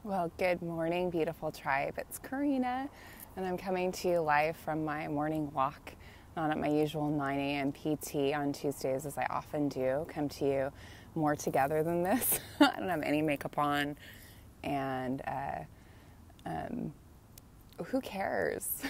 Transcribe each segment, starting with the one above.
Well, good morning, beautiful tribe. It's Carina, and I'm coming to you live from my morning walk, not at my usual 9 a.m. PT on Tuesdays, as I often do. Come to you more together than this. I don't have any makeup on, and who cares?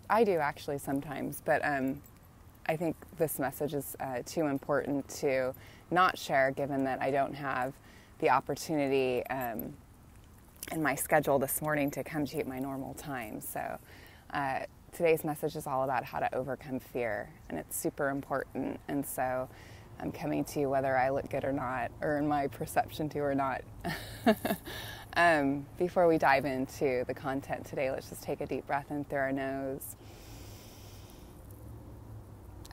I do actually sometimes, but I think this message is too important to not share, given that I don't have the opportunity in my schedule this morning to come to you at my normal time. So today's message is all about how to overcome fear, and it's super important. And so I'm coming to you whether I look good or not, or in my perception to or not. Before we dive into the content today, let's just take a deep breath in through our nose.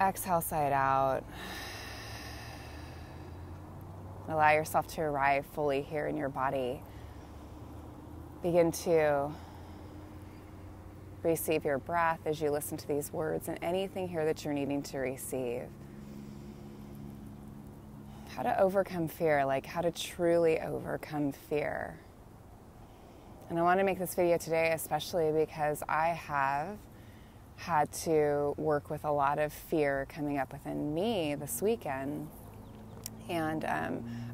Exhale, sigh it out. Allow yourself to arrive fully here in your body. Begin to receive your breath as you listen to these words and anything here that you're needing to receive. How to overcome fear, like how to truly overcome fear. And I want to make this video today especially because I have had to work with a lot of fear coming up within me this weekend. And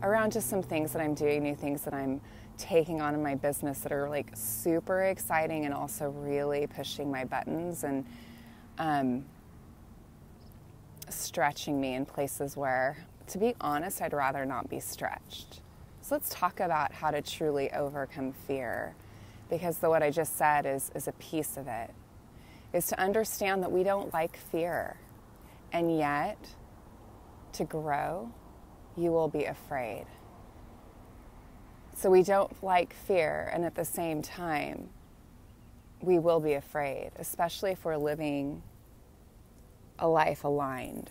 around just some things that I'm doing, new things that I'm taking on in my business that are like super exciting and also really pushing my buttons and stretching me in places where, to be honest, I'd rather not be stretched. So let's talk about how to truly overcome fear, because what I just said is a piece of it, is to understand that we don't like fear, and yet to grow, you will be afraid. So we don't like fear, and at the same time, we will be afraid, especially if we're living a life aligned,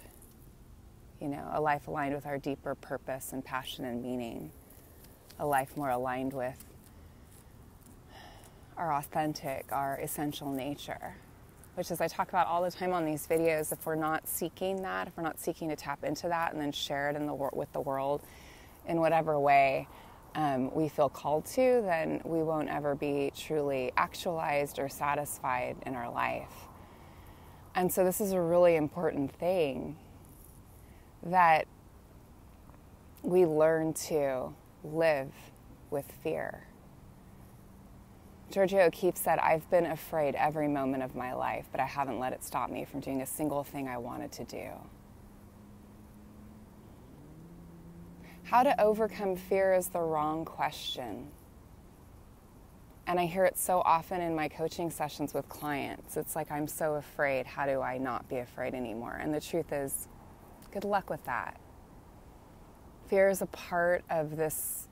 a life aligned with our deeper purpose and passion and meaning, a life more aligned with our authentic, our essential nature, which, as I talk about all the time on these videos, if we're not seeking that, if we're not seeking to tap into that and then share it with the world in whatever way we feel called to, then we won't ever be truly actualized or satisfied in our life. And so this is a really important thing, that we learn to live with fear. Georgia O'Keeffe said, "I've been afraid every moment of my life, but I haven't let it stop me from doing a single thing I wanted to do." How to overcome fear is the wrong question. And I hear it so often in my coaching sessions with clients. It's like, I'm so afraid. How do I not be afraid anymore? And the truth is, good luck with that. Fear is a part of this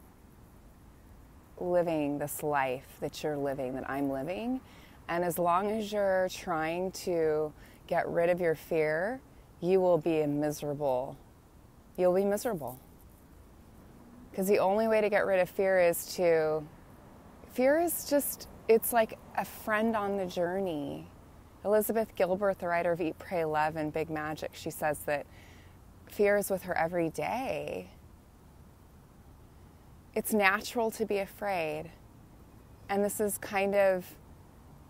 living, this life that you're living, that I'm living. And as long as you're trying to get rid of your fear, you will be miserable. You'll be miserable. Because the only way to get rid of fear is just, it's like a friend on the journey. Elizabeth Gilbert, the writer of Eat, Pray, Love, and Big Magic, she says that fear is with her every day. It's natural to be afraid. And this is kind of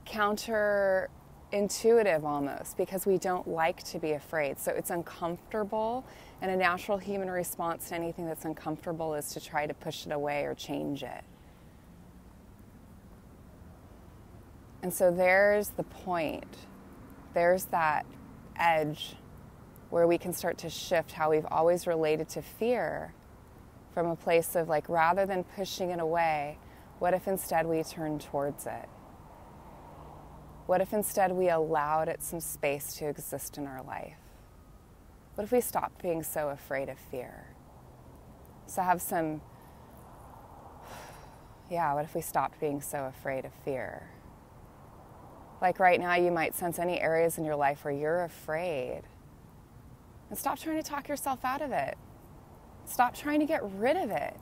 counterintuitive almost, because we don't like to be afraid. So it's uncomfortable, and a natural human response to anything that's uncomfortable is to try to push it away or change it. And so there's the point. There's that edge where we can start to shift how we've always related to fear, from a place of like, rather than pushing it away, what if instead we turned towards it? What if instead we allowed it some space to exist in our life? What if we stopped being so afraid of fear? So what if we stopped being so afraid of fear? Like right now, you might sense any areas in your life where you're afraid. And stop trying to talk yourself out of it. Stop trying to get rid of it.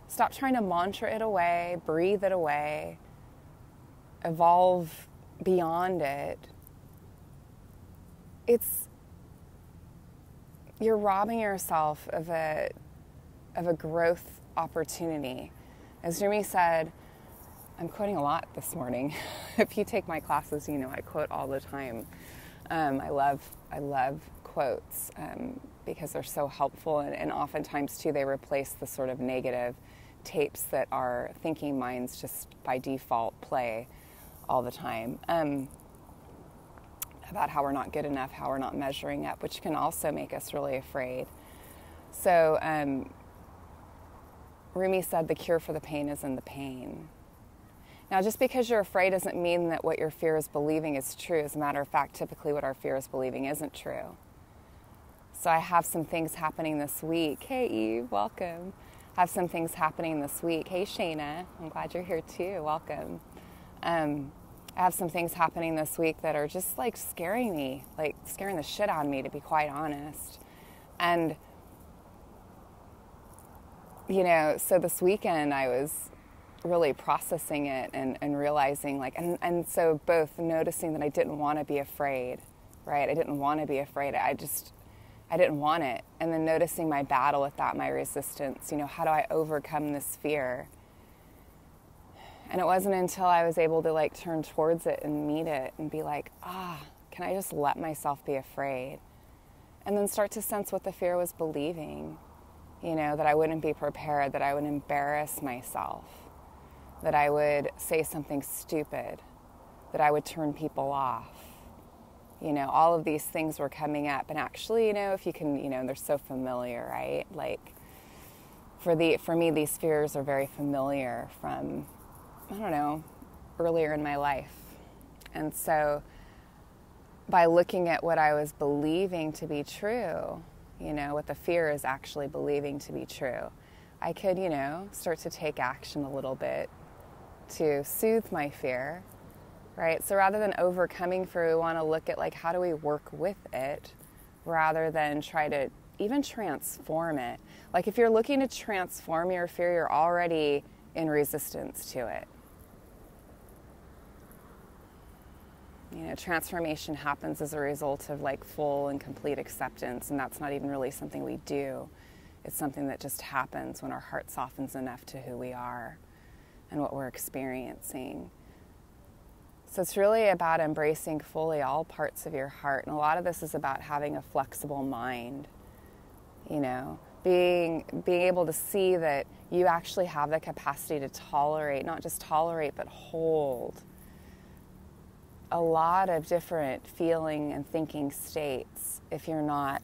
Stop trying to mantra it away, breathe it away, evolve beyond it. You're robbing yourself of a growth opportunity, As Rumi said, I'm quoting a lot this morning. If you take my classes, you know I quote all the time. I love quotes because they're so helpful, and oftentimes too they replace the sort of negative tapes that our thinking minds just by default play all the time, about how we're not good enough, how we're not measuring up, which can also make us really afraid. So Rumi said the cure for the pain is in the pain. Now, just because you're afraid doesn't mean that what your fear is believing is true. As a matter of fact, typically what our fear is believing isn't true. So I have some things happening this week. Hey, Eve, welcome. I have some things happening this week. Hey, Shayna, I'm glad you're here too. Welcome. I have some things happening this week that are just like scaring me, like scaring the shit out of me, to be quite honest. And, you know, so this weekend I was really processing it and realizing and so both noticing that I didn't want to be afraid, right? I didn't want to be afraid. I didn't want it. And then noticing my battle with that, my resistance, you know, how do I overcome this fear? And it wasn't until I was able to like turn towards it and meet it and be like, can I just let myself be afraid? And then start to sense what the fear was believing, you know, that I wouldn't be prepared, that I would embarrass myself, that I would say something stupid, that I would turn people off. You know, all of these things were coming up. And actually, you know, if you can, you know, they're so familiar, right? Like, for me, these fears are very familiar from, I don't know, earlier in my life. And so by looking at what I was believing to be true, you know, what the fear is actually believing to be true, I could, you know, start to take action a little bit to soothe my fear, right? So rather than overcoming fear, we want to look at like, how do we work with it rather than try to even transform it. Like if you're looking to transform your fear, you're already in resistance to it. You know, transformation happens as a result of like full and complete acceptance, and that's not even really something we do. It's something that just happens when our heart softens enough to who we are and what we're experiencing. So it's really about embracing fully all parts of your heart. And a lot of this is about having a flexible mind, you know, being able to see that you actually have the capacity to tolerate, not just tolerate, but hold a lot of different feeling and thinking states if you're not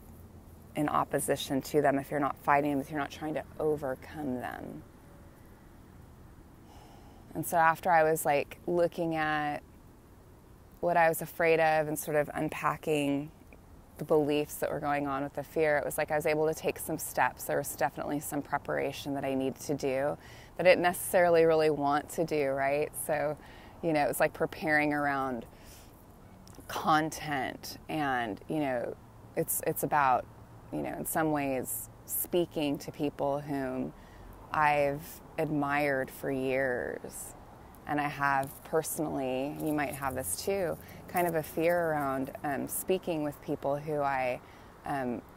in opposition to them, if you're not fighting them, if you're not trying to overcome them. And so after I was like looking at what I was afraid of and sort of unpacking the beliefs that were going on with the fear, it was like I was able to take some steps. There was definitely some preparation that I needed to do that I didn't necessarily really want to do, right? So, you know, it was like preparing around content, and, you know, it's about, you know, in some ways speaking to people whom I've admired for years. And I have personally, you might have this too, kind of a fear around speaking with people who I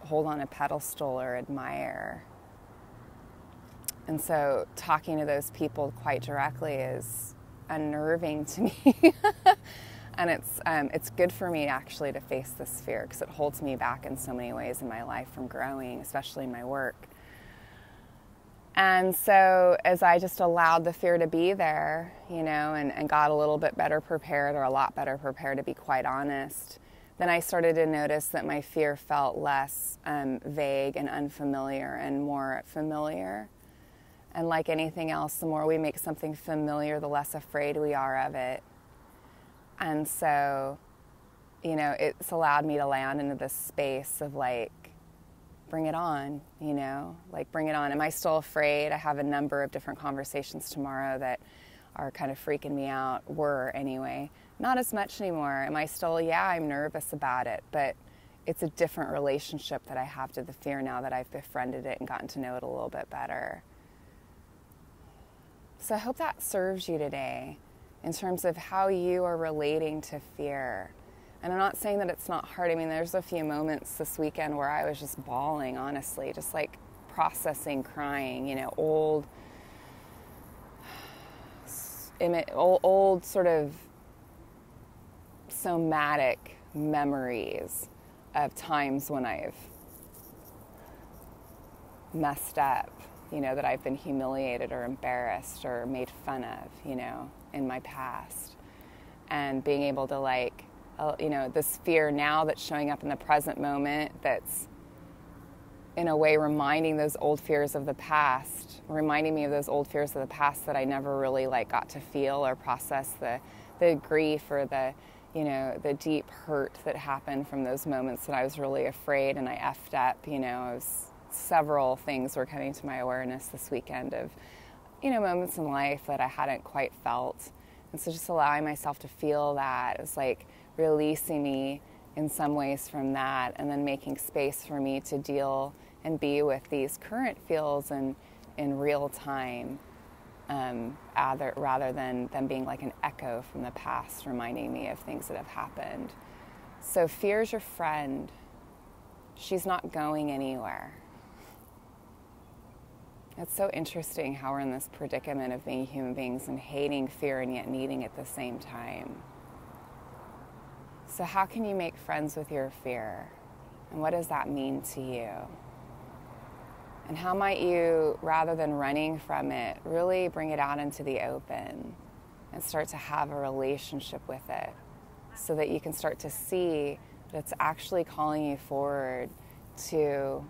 hold on a pedestal or admire. And so talking to those people quite directly is unnerving to me. And it's good for me actually to face this fear, because it holds me back in so many ways in my life from growing, especially in my work. And so as I just allowed the fear to be there, you know, and got a little bit better prepared, or a lot better prepared to be quite honest, then I started to notice that my fear felt less vague and unfamiliar and more familiar. And like anything else, the more we make something familiar, the less afraid we are of it. And so, you know, it's allowed me to land into this space of like, bring it on, you know, like bring it on. Am I still afraid? I have a number of different conversations tomorrow that are kind of freaking me out, were anyway. Not as much anymore. Am I still, yeah, I'm nervous about it, but it's a different relationship that I have to the fear now that I've befriended it and gotten to know it a little bit better. So I hope that serves you today in terms of how you are relating to fear. And I'm not saying that it's not hard. I mean, there's a few moments this weekend where I was just bawling, honestly, just like processing, crying, you know, old old sort of somatic memories of times when I've messed up, that I've been humiliated or embarrassed or made fun of, in my past. And being able to this fear now that's showing up in the present moment, that's in a way reminding those old fears of the past, reminding me of those old fears of the past that I never really got to feel or process the grief or the deep hurt that happened from those moments that I was really afraid and I effed up. Several things were coming to my awareness this weekend of, moments in life that I hadn't quite felt. And so just allowing myself to feel that, it was like releasing me in some ways from that, and then making space for me to deal and be with these current feels in real time, rather than them being like an echo from the past, reminding me of things that have happened. So fear's your friend. She's not going anywhere. It's so interesting how we're in this predicament of being human beings and hating fear and yet needing it at the same time. So how can you make friends with your fear? And what does that mean to you? And how might you, rather than running from it, really bring it out into the open and start to have a relationship with it so that you can start to see that it's actually calling you forward to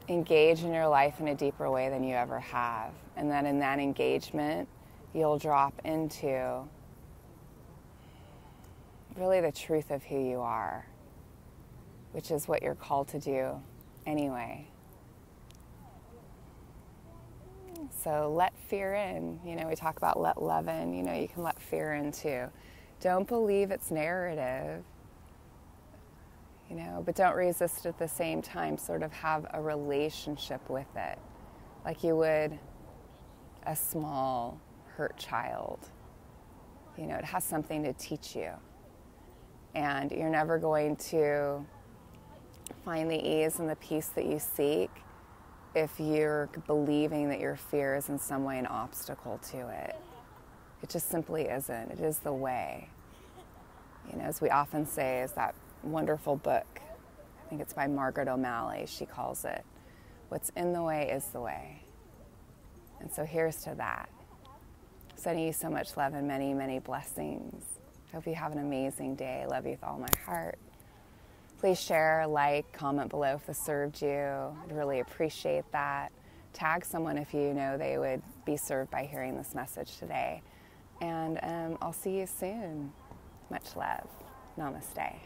engage in your life in a deeper way than you ever have. And then in that engagement, you'll drop into really the truth of who you are, which is what you're called to do anyway. So let fear in. We talk about let love in. You can let fear in too. Don't believe its narrative. But don't resist at the same time. Sort of have a relationship with it, like you would a small hurt child. It has something to teach you. And you're never going to find the ease and the peace that you seek if you're believing that your fear is in some way an obstacle to it. It just simply isn't. It is the way. As we often say, is that wonderful book, I think it's by Margaret O'Malley, she calls it, what's in the way is the way. And so here's to that. Sending you so much love and many, many blessings. Hope you have an amazing day. Love you with all my heart. Please share, like, comment below if this served you. I'd really appreciate that. Tag someone if you know they would be served by hearing this message today. And I'll see you soon. Much love. Namaste.